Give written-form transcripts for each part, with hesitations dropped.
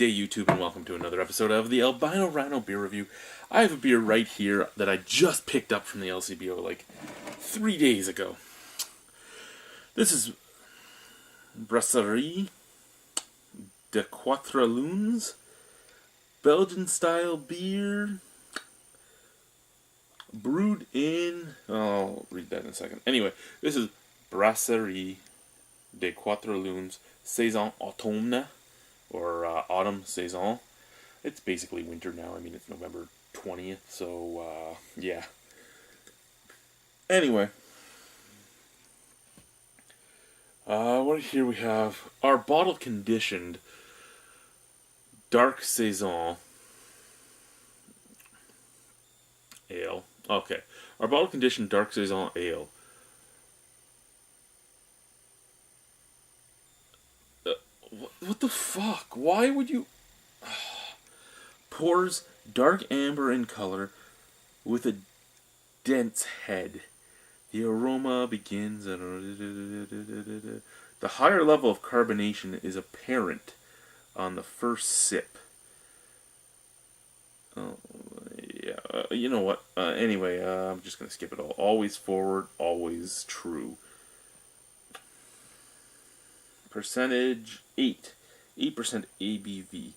Day YouTube, and welcome to another episode of the Albino Rhino beer review. I have a beer right here that I just picked up from the LCBO like 3 days ago. This is Brasserie de Quatre Lunes Belgian style beer brewed in... I'll read that in a second. Anyway, this is Brasserie de Quatre Lunes Saison Automne, or Autumn Saison. It's basically winter now. I mean, it's November 20th, so, yeah. Anyway. What here we have our bottle-conditioned Dark Saison Ale. Okay. Our bottle-conditioned Dark Saison Ale. What the fuck? Why would you... Pours dark amber in color with a dense head. The aroma begins at... The higher level of carbonation is apparent on the first sip. Oh, yeah. You know what? Anyway, I'm just going to skip it all. Always forward, always true. Percentage 8% ABV.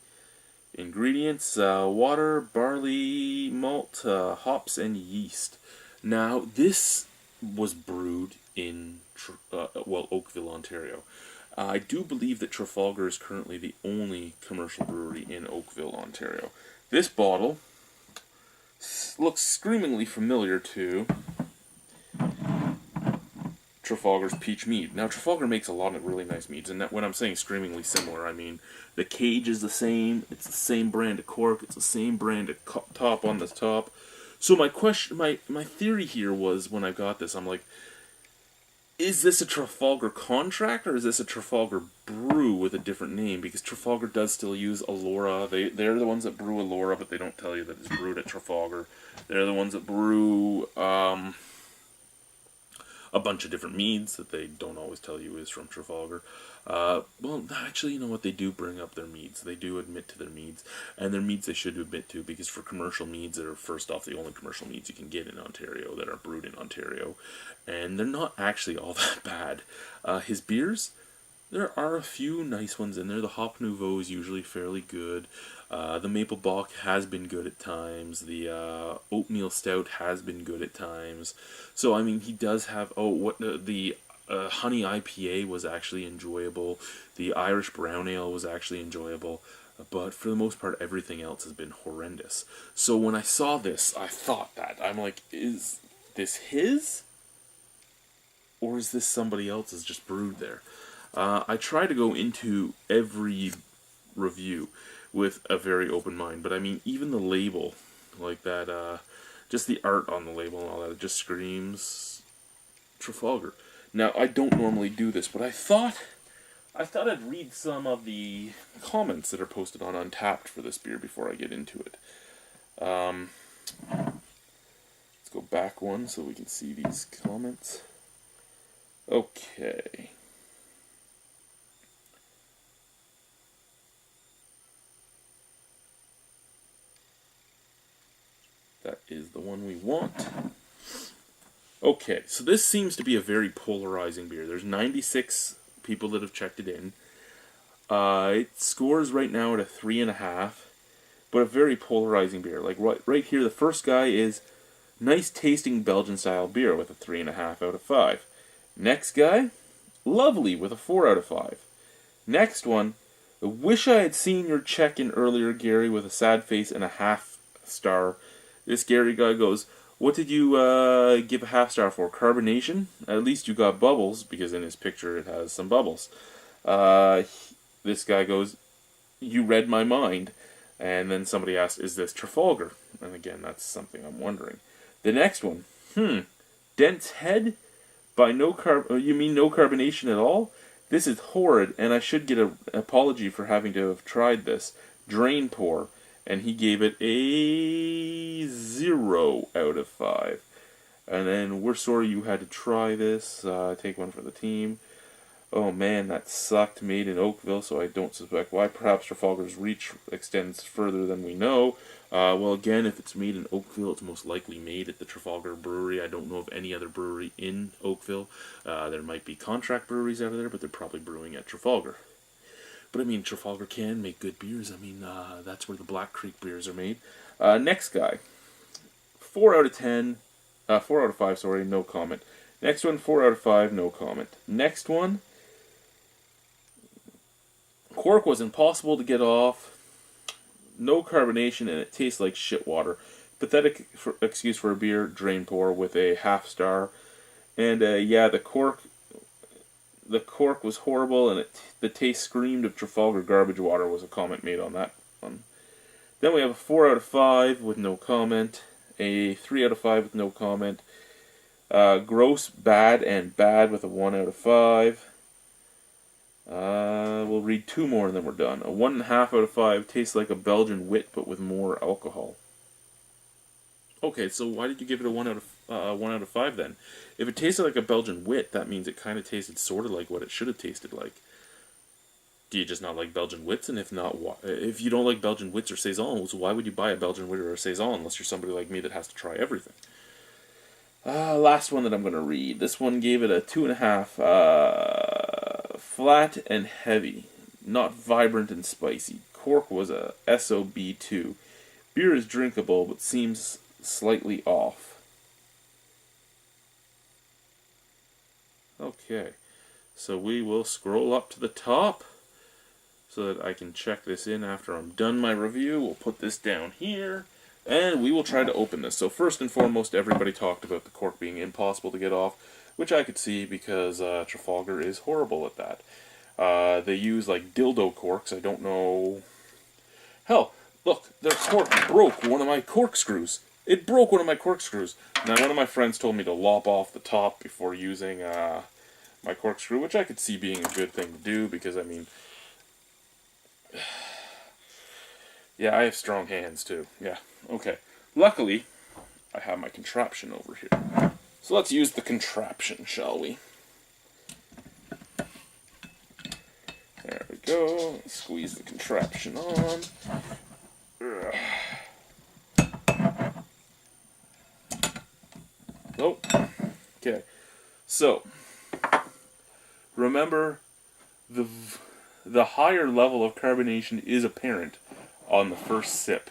Ingredients: water, barley, malt, hops, and yeast. Now, this was brewed in Oakville, Ontario. I do believe that Trafalgar is currently the only commercial brewery in Oakville, Ontario. This bottle looks screamingly familiar to Trafalgar's Peach Mead. Now, Trafalgar makes a lot of really nice meads, and when I'm saying screamingly similar, I mean the cage is the same, it's the same brand of cork, it's the same brand of top on the top. So my theory here was, when I got this, I'm like, is this a Trafalgar contract, or is this a Trafalgar brew with a different name? Because Trafalgar does still use Elora. They're the ones that brew Elora, but they don't tell you that it's brewed at Trafalgar. They're the ones that brew a bunch of different meads that they don't always tell you is from Trafalgar. Well, actually, you know what? They do bring up their meads. They do admit to their meads. And their meads they should admit to, because for commercial meads, they're first off the only commercial meads you can get in Ontario that are brewed in Ontario. And they're not actually all that bad. His beers, there are a few nice ones in there. The Hop Nouveau is usually fairly good. The Maple Bock has been good at times. The Oatmeal Stout has been good at times. So, I mean, he does have... the Honey IPA was actually enjoyable. The Irish Brown Ale was actually enjoyable. But for the most part, everything else has been horrendous. So when I saw this, I thought that. I'm like, is this his? Or is this somebody else's just brewed there? I try to go into every review with a very open mind, but I mean, even the label, like that, just the art on the label and all that, it just screams Trafalgar. Now, I don't normally do this, but I thought I'd read some of the comments that are posted on Untapped for this beer before I get into it. Let's go back one so we can see these comments. Okay. That is the one we want. Okay, so this seems to be a very polarizing beer. There's 96 people that have checked it in. It scores right now at a 3.5, but a very polarizing beer. Like right here, the first guy is nice tasting Belgian style beer with a 3.5 out of 5. Next guy, lovely with a 4 out of 5. Next one, I wish I had seen your check-in earlier, Gary, with a sad face and a half star. This Gary guy goes, what did you give a half star for? Carbonation? At least you got bubbles, because in his picture it has some bubbles. This guy goes, you read my mind. And then somebody asked, is this Trafalgar? And again, that's something I'm wondering. The next one, dense head? By you mean no carbonation at all? This is horrid, and I should get an apology for having to have tried this. Drain pour. And he gave it a 0 out of 5. And then, we're sorry you had to try this. Take one for the team. Oh man, that sucked. Made in Oakville, so I don't suspect why. Perhaps Trafalgar's reach extends further than we know. Well, again, if it's made in Oakville, it's most likely made at the Trafalgar Brewery. I don't know of any other brewery in Oakville. There might be contract breweries out of there, but they're probably brewing at Trafalgar. But I mean, Trafalgar can make good beers. I mean, that's where the Black Creek beers are made. Next guy, 4 out of 10. 4 out of 5, sorry, no comment. Next one, 4 out of 5, no comment. Next one, cork was impossible to get off. No carbonation, and it tastes like shit water. Pathetic excuse for a beer, drain pour with a half star. And yeah, the cork was horrible, and the taste screamed of Trafalgar garbage water, was a comment made on that one. Then we have a 4 out of 5 with no comment. A 3 out of 5 with no comment. Gross, bad, and bad with a 1 out of 5. We'll read 2 more and then we're done. A 1.5 out of 5, tastes like a Belgian wit but with more alcohol. Okay, so why did you give it a 1 out of 5 then? If it tasted like a Belgian wit, that means it kind of tasted sort of like what it should have tasted like. Do you just not like Belgian wits? And if not, if you don't like Belgian wits or saisons, why would you buy a Belgian wit or a saison unless you're somebody like me that has to try everything? Last one that I'm going to read. This one gave it a 2.5. Flat and heavy, not vibrant and spicy. Cork was a SOB2. Beer is drinkable, but seems slightly off. Okay, so we will scroll up to the top so that I can check this in after I'm done my review. We'll put this down here, and we will try to open this. So first and foremost, everybody talked about the cork being impossible to get off, which I could see because Trafalgar is horrible at that. They use like dildo corks. I don't know. Hell, look, their cork broke one of my corkscrews. It broke one of my corkscrews. Now, one of my friends told me to lop off the top before using my corkscrew, which I could see being a good thing to do because, I mean, yeah, I have strong hands too. Yeah, okay. Luckily, I have my contraption over here. So let's use the contraption, shall we? There we go. Squeeze the contraption on. Ugh. Nope. Okay. So, remember, the higher level of carbonation is apparent on the first sip.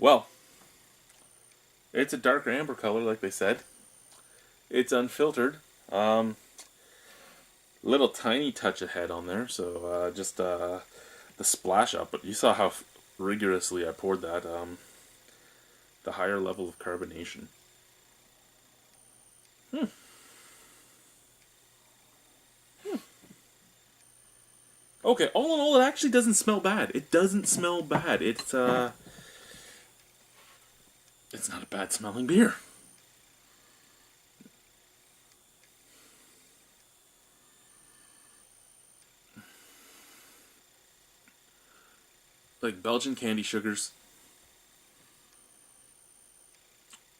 Well, it's a darker amber color, like they said. It's unfiltered. Little tiny touch of head on there, so just the splash up. But you saw how rigorously I poured that. The higher level of carbonation. Okay, all in all, it actually doesn't smell bad. It doesn't smell bad. It's not a bad smelling beer. Like Belgian candy sugars,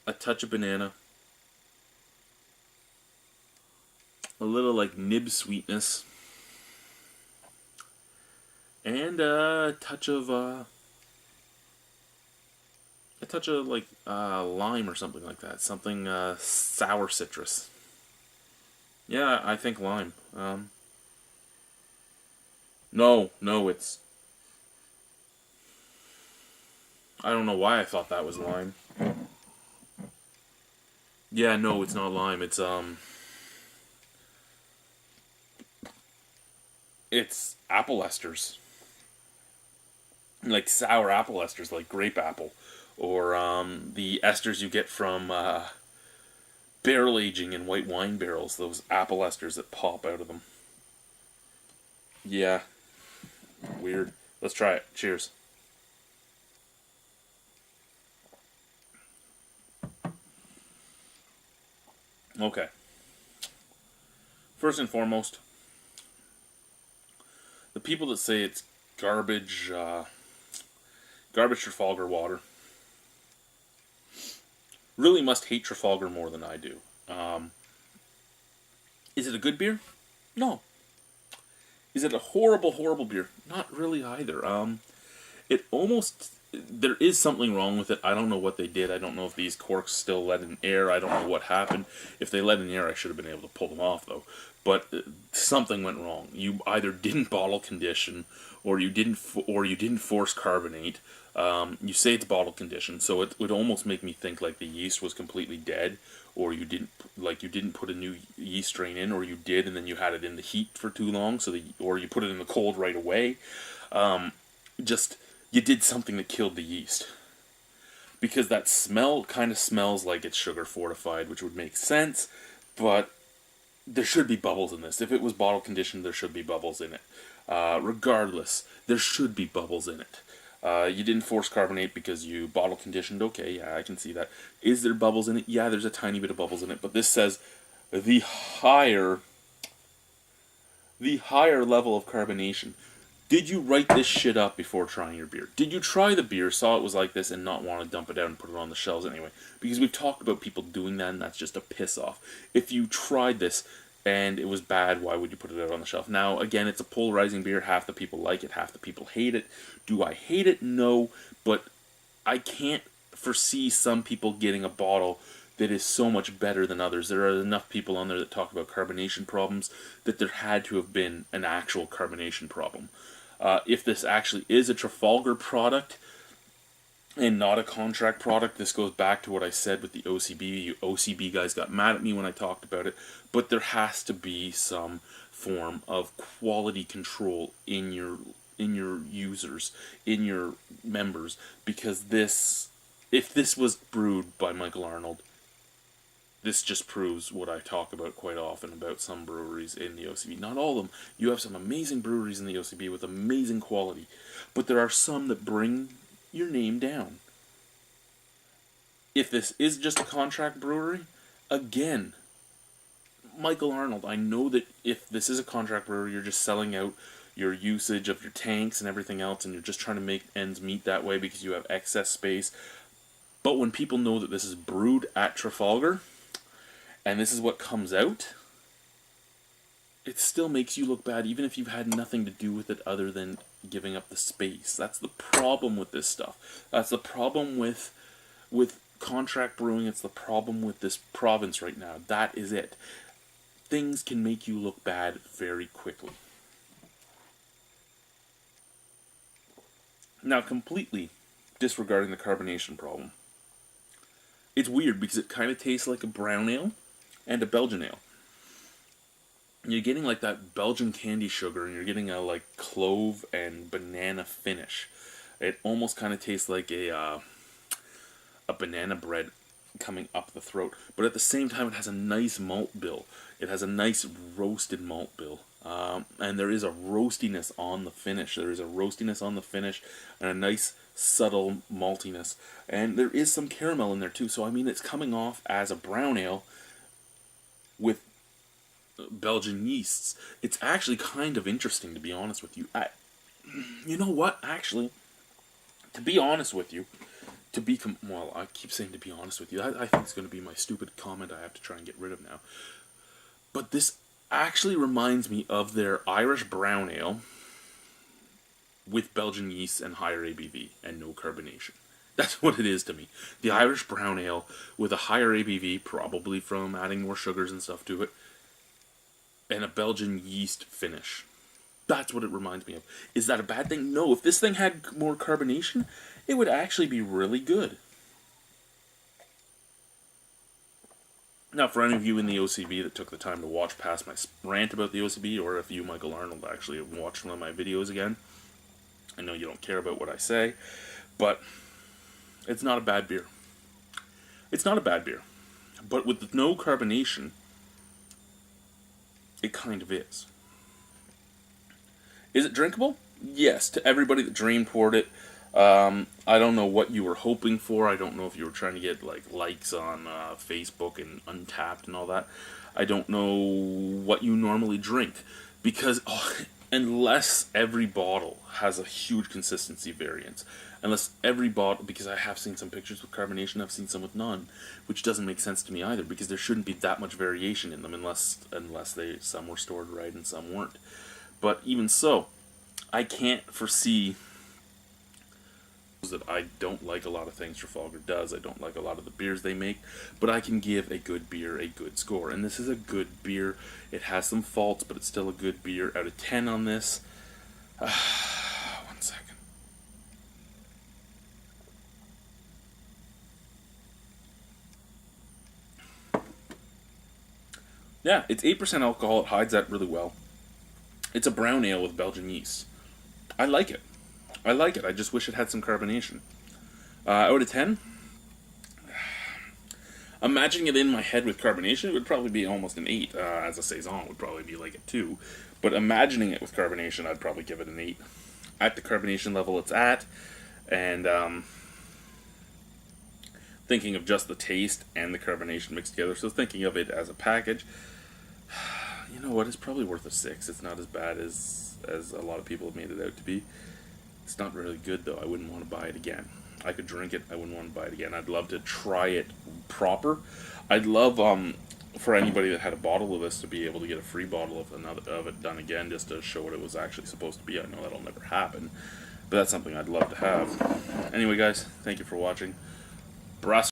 a touch of banana, a little like nib sweetness, and a touch of like lime or something like that. Something sour citrus. Yeah, I think lime. No, it's. I don't know why I thought that was lime. Yeah, no, it's not lime. It's apple esters. Like sour apple esters, like grape apple. Or the esters you get from barrel aging in white wine barrels. Those apple esters that pop out of them. Yeah. Weird. Let's try it. Cheers. Okay. First and foremost, the people that say it's garbage, garbage Trafalgar water, really must hate Trafalgar more than I do. Is it a good beer? No. Is it a horrible, horrible beer? Not really either. It almost, there is something wrong with it. I don't know what they did. I don't know if these corks still let in air. I don't know what happened. If they let in air, I should have been able to pull them off though. But something went wrong. You either didn't bottle condition, or you didn't force carbonate. You say it's bottle condition, so it would almost make me think like the yeast was completely dead, or you didn't put a new yeast strain in, or you did and then you had it in the heat for too long, or you put it in the cold right away. Just you did something that killed the yeast, because that smell kind of smells like it's sugar fortified, which would make sense, but there should be bubbles in this. If it was bottle conditioned, there should be bubbles in it. Regardless, there should be bubbles in it. You didn't force carbonate because you bottle conditioned. Okay, yeah, I can see that. Is there bubbles in it? Yeah, there's a tiny bit of bubbles in it. But this says the higher level of carbonation. Did you write this shit up before trying your beer? Did you try the beer, saw it was like this, and not want to dump it out and put it on the shelves anyway? Because we've talked about people doing that, and that's just a piss off. If you tried this and it was bad, why would you put it out on the shelf? Now, again, it's a polarizing beer. Half the people like it, half the people hate it. Do I hate it? No, but I can't foresee some people getting a bottle that is so much better than others. There are enough people on there that talk about carbonation problems that there had to have been an actual carbonation problem. If this actually is a Trafalgar product and not a contract product, this goes back to what I said with the OCB. You OCB guys got mad at me when I talked about it, but there has to be some form of quality control in your users, in your members, because if this was brewed by Michael Arnold, this just proves what I talk about quite often about some breweries in the OCB. Not all of them. You have some amazing breweries in the OCB with amazing quality, but there are some that bring your name down. If this is just a contract brewery, again, Michael Arnold, I know that if this is a contract brewery, you're just selling out your usage of your tanks and everything else, and you're just trying to make ends meet that way because you have excess space. But when people know that this is brewed at Trafalgar, and this is what comes out, it still makes you look bad, even if you've had nothing to do with it other than giving up the space. That's the problem with this stuff. That's the problem with contract brewing. It's the problem with this province right now. That is it. Things can make you look bad very quickly. Now, completely disregarding the carbonation problem, it's weird because it kind of tastes like a brown ale and a Belgian ale. You're getting like that Belgian candy sugar, and you're getting a like clove and banana finish. It almost kind of tastes like a banana bread coming up the throat, but at the same time it has a nice malt bill. It has a nice roasted malt bill, and there is a roastiness on the finish. There is a roastiness on the finish and a nice subtle maltiness, and there is some caramel in there too. So I mean, it's coming off as a brown ale with Belgian yeasts. It's actually kind of interesting, to be honest with you. You know what? Actually, to be honest with you, well, I keep saying to be honest with you. I think it's going to be my stupid comment I have to try and get rid of now. But this actually reminds me of their Irish brown ale with Belgian yeast and higher ABV and no carbonation. That's what it is to me. The Irish brown ale with a higher ABV, probably from adding more sugars and stuff to it, and a Belgian yeast finish. That's what it reminds me of. Is that a bad thing? No. If this thing had more carbonation, it would actually be really good. Now, for any of you in the OCB that took the time to watch past my rant about the OCB, or if you, Michael Arnold, actually have watched one of my videos again, I know you don't care about what I say, but it's not a bad beer. It's not a bad beer. But with no carbonation, it kind of is. Is it drinkable? Yes, to everybody that dream poured it. I don't know what you were hoping for. I don't know if you were trying to get like likes on Facebook and Untapped and all that. I don't know what you normally drink because unless every bottle has a huge consistency variance, unless every bottle, because I have seen some pictures with carbonation, I've seen some with none, which doesn't make sense to me either because there shouldn't be that much variation in them unless they some were stored right and some weren't. But even so, I can't foresee that I don't like a lot of things Trafalgar does. I don't like a lot of the beers they make, but I can give a good beer a good score. And this is a good beer. It has some faults, but it's still a good beer. Out of 10 on this. 1 second. Yeah, it's 8% alcohol. It hides that really well. It's a brown ale with Belgian yeast. I like it. I like it. I just wish it had some carbonation. Out of 10, imagining it in my head with carbonation, it would probably be almost an 8. As a Saison, it would probably be like a 2. But imagining it with carbonation, I'd probably give it an 8. At the carbonation level it's at, and thinking of just the taste and the carbonation mixed together, so thinking of it as a package, you know what, it's probably worth a 6. It's not as bad as a lot of people have made it out to be. It's not really good, though. I wouldn't want to buy it again. I could drink it. I wouldn't want to buy it again. I'd love to try it proper. I'd love for anybody that had a bottle of this to be able to get a free bottle of it done again, just to show what it was actually supposed to be. I know that'll never happen, but that's something I'd love to have. Anyway, guys, thank you for watching. Brasserie.